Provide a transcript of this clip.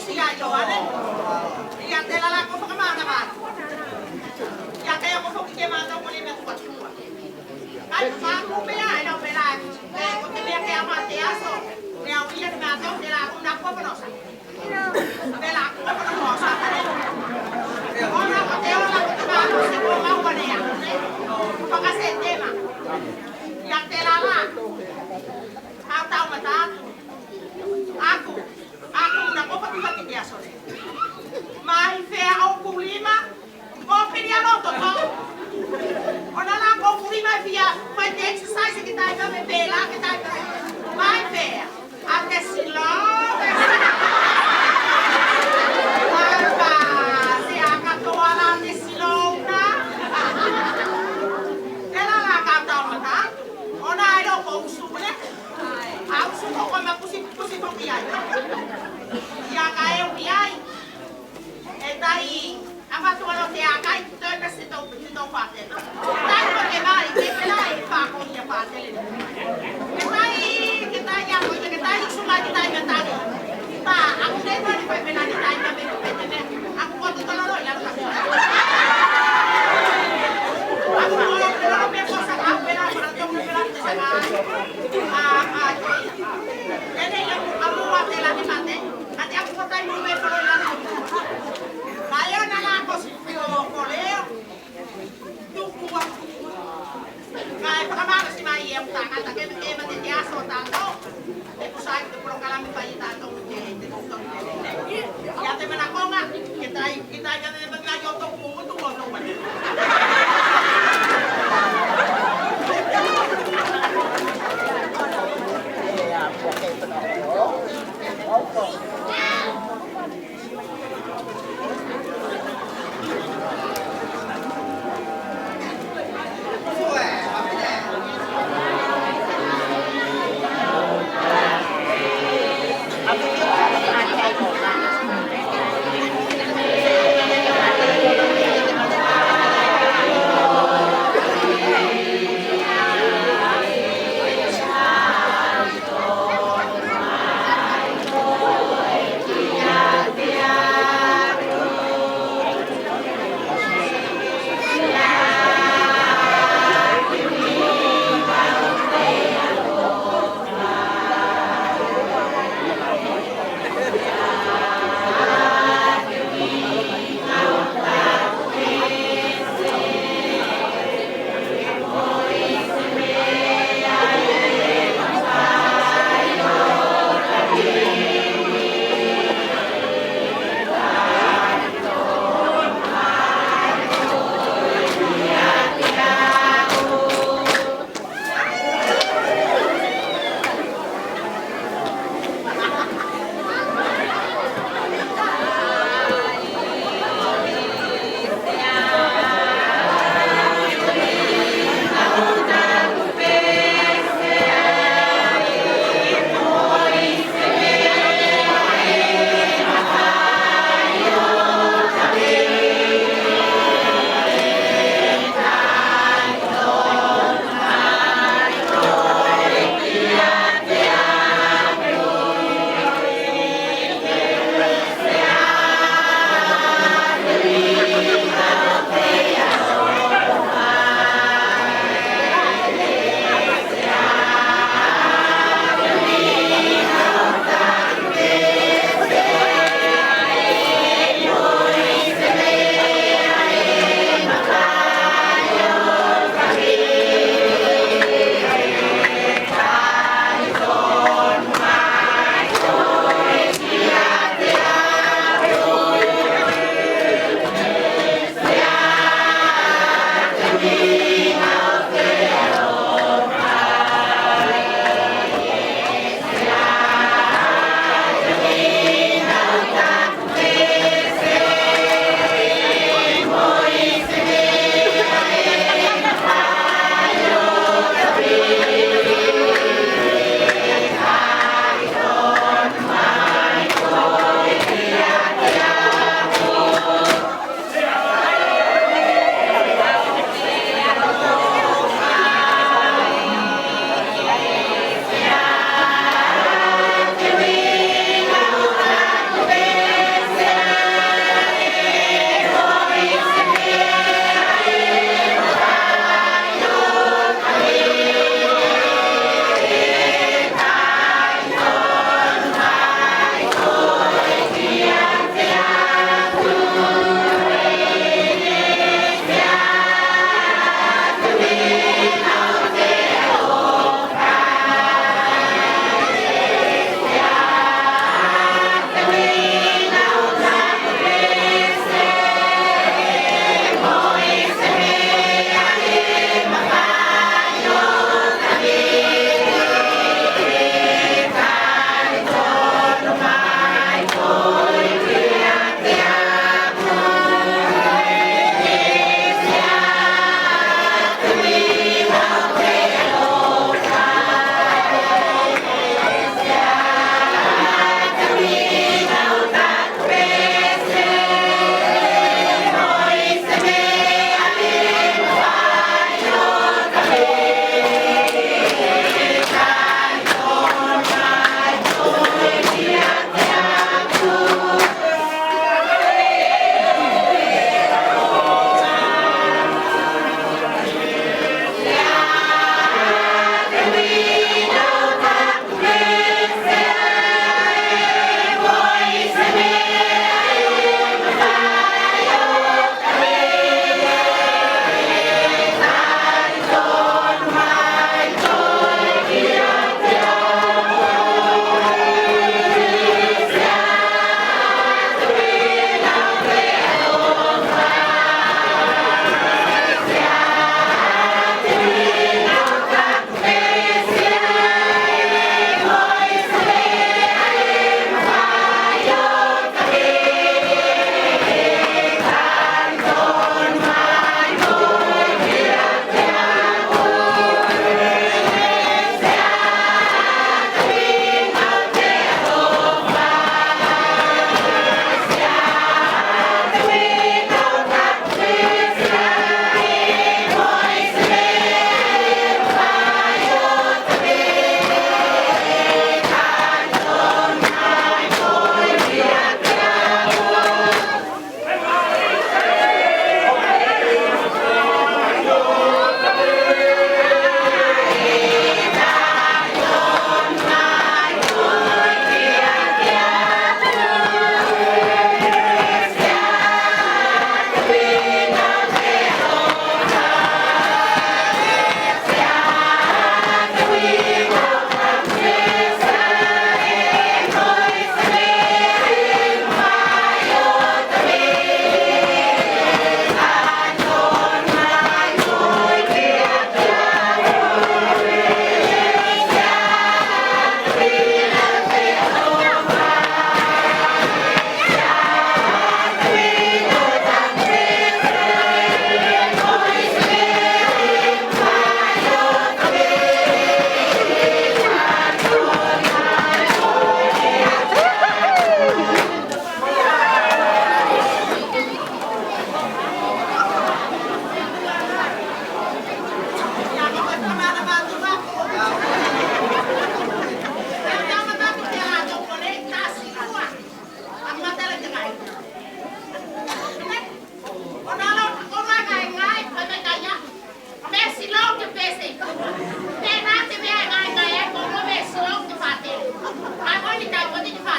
siya Joanen. Iya tela la ko ka mana ba. Ya kaya ko ko ke mana ko ni me ko tua. Ai pa ko be ai no be la. Ko te le ke ama te aso. Ne au ia me ato de la una ko no sa. De la ko no sa. Ora ko te ora ko te ba no se ko ma ko ne ya. Ko ka se tema. Ya tela la. Hau tau mata. Aku na ko pati dia sore. Mai fe au kulima. Ko queria no to. Ona la ko kulima via foi de exercise que tá aí me pela que tá aí. Mai fe. Até silo. Arba, se acatou ala de silo na. Ela la cata mata. Ona ai no ko usune. Au su ko ma pusi ko piai. Ya kae piai. Etai apa tu kalau dia kai tu mesti tahu paten. Tai ko ke mai ke lai pa ko dia paten. Kita yang kita semua kita yang tadi. Pa, aku deh baru pernah ditanya bete. Aku kau tu kalau ya tak. Aku kalau besok saya pernah sama. Jadi yang kamu buat lagi mate. Nanti aku kau tanya dulu kalau yang Kaya na lang ko si Koleo. Tukuha. Kaya pakamano si Maya ang takal. Takay matitiaso tanto. E kung saan ito puro kalami pa yung tanto. Yate man ako nga. Kita yan na naman nga yung tukuha. Tukuha.